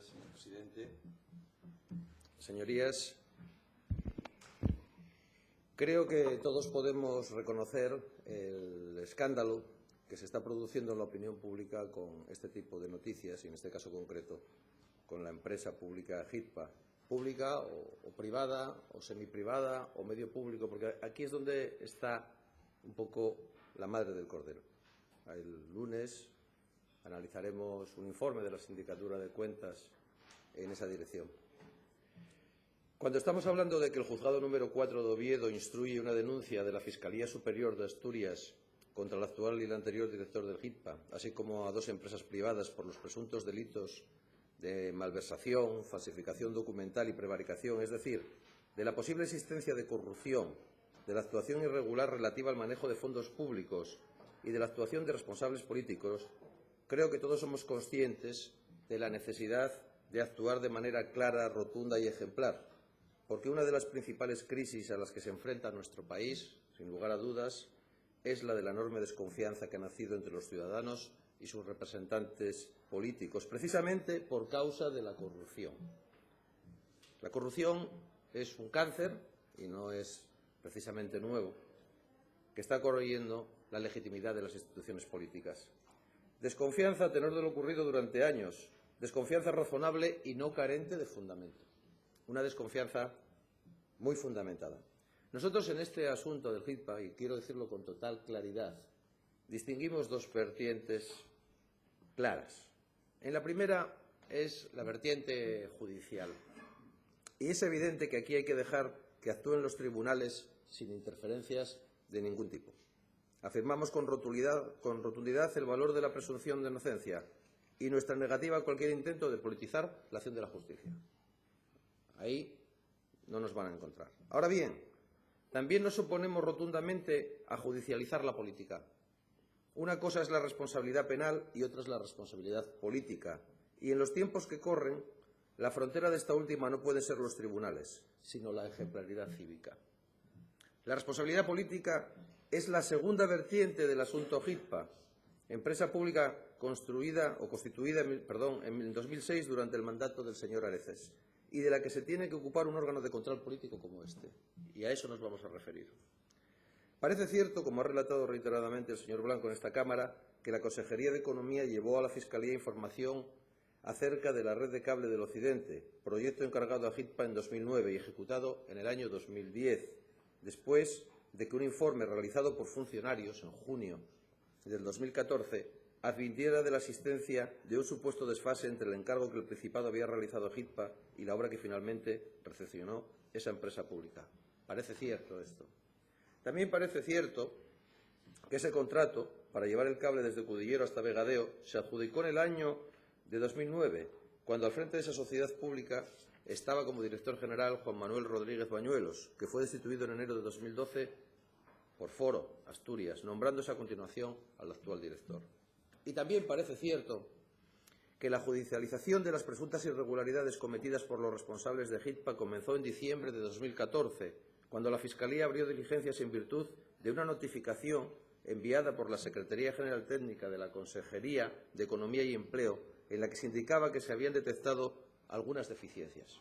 señor presidente. Señorías, creo que todos podemos reconocer el escándalo que se está produciendo en la opinión pública con este tipo de noticias, y en este caso concreto con la empresa pública HITPA, pública o privada o semiprivada o medio público, porque aquí es donde está un poco la madre del cordero. El lunes analizaremos un informe de la Sindicatura de Cuentas en esa dirección. Cuando estamos hablando de que el Juzgado número 4 de Oviedo instruye una denuncia de la Fiscalía Superior de Asturias contra el actual y el anterior director del HITPA, así como a dos empresas privadas por los presuntos delitos de malversación, falsificación documental y prevaricación, es decir, de la posible existencia de corrupción, de la actuación irregular relativa al manejo de fondos públicos y de la actuación de responsables políticos, creo que todos somos conscientes de la necesidad de actuar de manera clara, rotunda y ejemplar, porque una de las principales crisis a las que se enfrenta nuestro país, sin lugar a dudas, es la de la enorme desconfianza que ha nacido entre los ciudadanos y sus representantes políticos, precisamente por causa de la corrupción. La corrupción es un cáncer, y no es precisamente nuevo, que está corroyendo la legitimidad de las instituciones políticas. Desconfianza a tenor de lo ocurrido durante años, desconfianza razonable y no carente de fundamento. Una desconfianza muy fundamentada. Nosotros en este asunto del HITPA, y quiero decirlo con total claridad, distinguimos dos vertientes claras. En la primera es la vertiente judicial. Y es evidente que aquí hay que dejar que actúen los tribunales sin interferencias de ningún tipo. Afirmamos con rotundidad el valor de la presunción de inocencia y nuestra negativa a cualquier intento de politizar la acción de la justicia. Ahí no nos van a encontrar. Ahora bien, también nos oponemos rotundamente a judicializar la política. Una cosa es la responsabilidad penal y otra es la responsabilidad política. Y en los tiempos que corren, la frontera de esta última no pueden ser los tribunales, sino la ejemplaridad cívica. La responsabilidad política es la segunda vertiente del asunto HITPA, empresa pública constituida en 2006 durante el mandato del señor Areces, y de la que se tiene que ocupar un órgano de control político como este. Y a eso nos vamos a referir. Parece cierto, como ha relatado reiteradamente el señor Blanco en esta Cámara, que la Consejería de Economía llevó a la Fiscalía información acerca de la red de cable del Occidente, proyecto encargado a HITPA en 2009 y ejecutado en el año 2010, después de que un informe realizado por funcionarios en junio del 2014 advirtiera de la existencia de un supuesto desfase entre el encargo que el Principado había realizado a HITPA y la obra que finalmente recepcionó esa empresa pública. Parece cierto esto. También parece cierto que ese contrato para llevar el cable desde Cudillero hasta Vegadeo se adjudicó en el año de 2009, cuando al frente de esa sociedad pública estaba como director general Juan Manuel Rodríguez Bañuelos, que fue destituido en enero de 2012 por Foro Asturias, nombrándose a continuación al actual director. Y también parece cierto que la judicialización de las presuntas irregularidades cometidas por los responsables de HITPA comenzó en diciembre de 2014, cuando la Fiscalía abrió diligencias en virtud de una notificación enviada por la Secretaría General Técnica de la Consejería de Economía y Empleo, en la que se indicaba que se habían detectado algunas deficiencias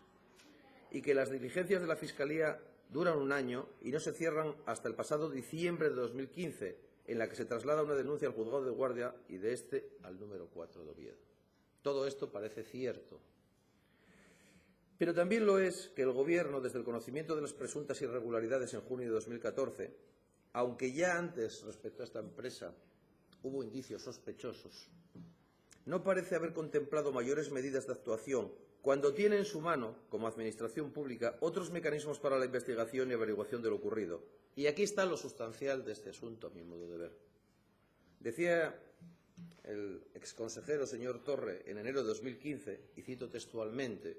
y que las diligencias de la Fiscalía duran un año y no se cierran hasta el pasado diciembre de 2015, en la que se traslada una denuncia al Juzgado de Guardia y de este al número 4 de Oviedo. Todo esto parece cierto. Pero también lo es que el Gobierno, desde el conocimiento de las presuntas irregularidades en junio de 2014, aunque ya antes respecto a esta empresa hubo indicios sospechosos, no parece haber contemplado mayores medidas de actuación cuando tiene en su mano, como Administración Pública, otros mecanismos para la investigación y averiguación de lo ocurrido. Y aquí está lo sustancial de este asunto, a mi modo de ver. Decía el exconsejero señor Torre en enero de 2015, y cito textualmente: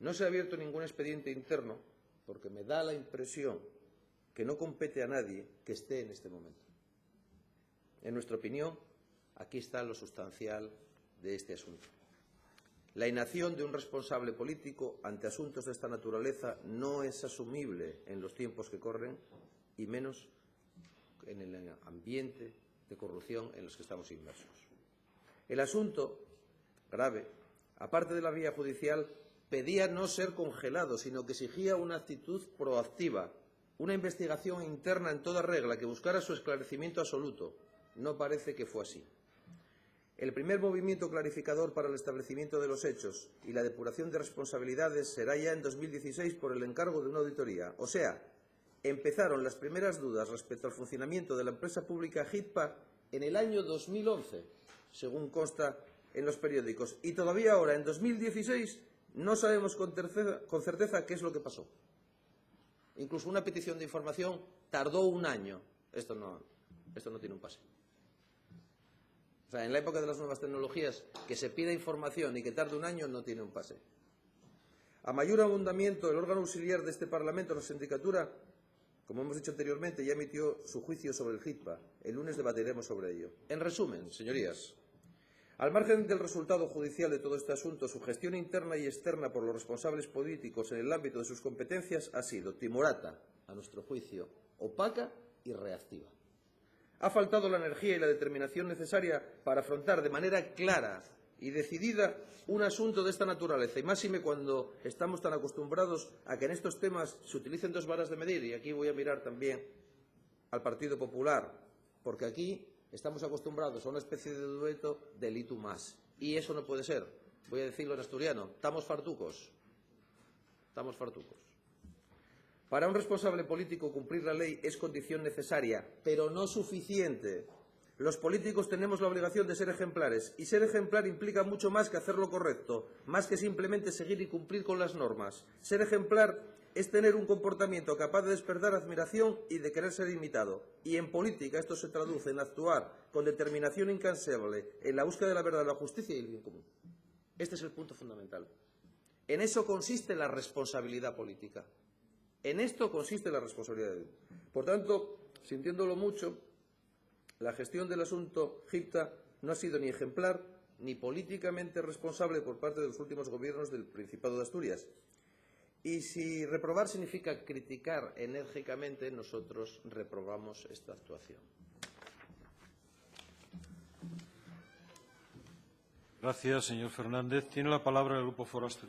«No se ha abierto ningún expediente interno porque me da la impresión que no compete a nadie que esté en este momento». En nuestra opinión, aquí está lo sustancial de este asunto. La inacción de un responsable político ante asuntos de esta naturaleza no es asumible en los tiempos que corren y menos en el ambiente de corrupción en los que estamos inmersos. El asunto grave aparte de la vía judicial, pedía no ser congelado, sino que exigía una actitud proactiva, una investigación interna en toda regla que buscara su esclarecimiento absoluto. No parece que fue así. El primer movimiento clarificador para el establecimiento de los hechos y la depuración de responsabilidades será ya en 2016 por el encargo de una auditoría. O sea, empezaron las primeras dudas respecto al funcionamiento de la empresa pública HITPA en el año 2011, según consta en los periódicos. Y todavía ahora, en 2016, no sabemos con certeza qué es lo que pasó. Incluso una petición de información tardó un año. Esto no tiene un pase. O sea, en la época de las nuevas tecnologías, que se pida información y que tarde un año no tiene un pase. A mayor abundamiento, el órgano auxiliar de este Parlamento, la sindicatura, como hemos dicho anteriormente, ya emitió su juicio sobre el HITPA. El lunes debatiremos sobre ello. En resumen, señorías, al margen del resultado judicial de todo este asunto, su gestión interna y externa por los responsables políticos en el ámbito de sus competencias ha sido timorata, a nuestro juicio, opaca y reactiva. Ha faltado la energía y la determinación necesaria para afrontar de manera clara y decidida un asunto de esta naturaleza, y máxime cuando estamos tan acostumbrados a que en estos temas se utilicen dos varas de medir, y aquí voy a mirar también al Partido Popular, porque aquí estamos acostumbrados a una especie de dueto del y tú más, y eso no puede ser. Voy a decirlo en asturiano, estamos fartucos. Estamos fartucos. Para un responsable político cumplir la ley es condición necesaria, pero no suficiente. Los políticos tenemos la obligación de ser ejemplares, y ser ejemplar implica mucho más que hacer lo correcto, más que simplemente seguir y cumplir con las normas. Ser ejemplar es tener un comportamiento capaz de despertar admiración y de querer ser imitado. Y en política esto se traduce en actuar con determinación incansable en la búsqueda de la verdad, la justicia y el bien común. Este es el punto fundamental. En eso consiste la responsabilidad política. En esto consiste la responsabilidad. Por tanto, sintiéndolo mucho, la gestión del asunto HITPA no ha sido ni ejemplar ni políticamente responsable por parte de los últimos gobiernos del Principado de Asturias. Y si reprobar significa criticar enérgicamente, nosotros reprobamos esta actuación. Gracias, señor Fernández. Tiene la palabra el Grupo Foro Asturiano.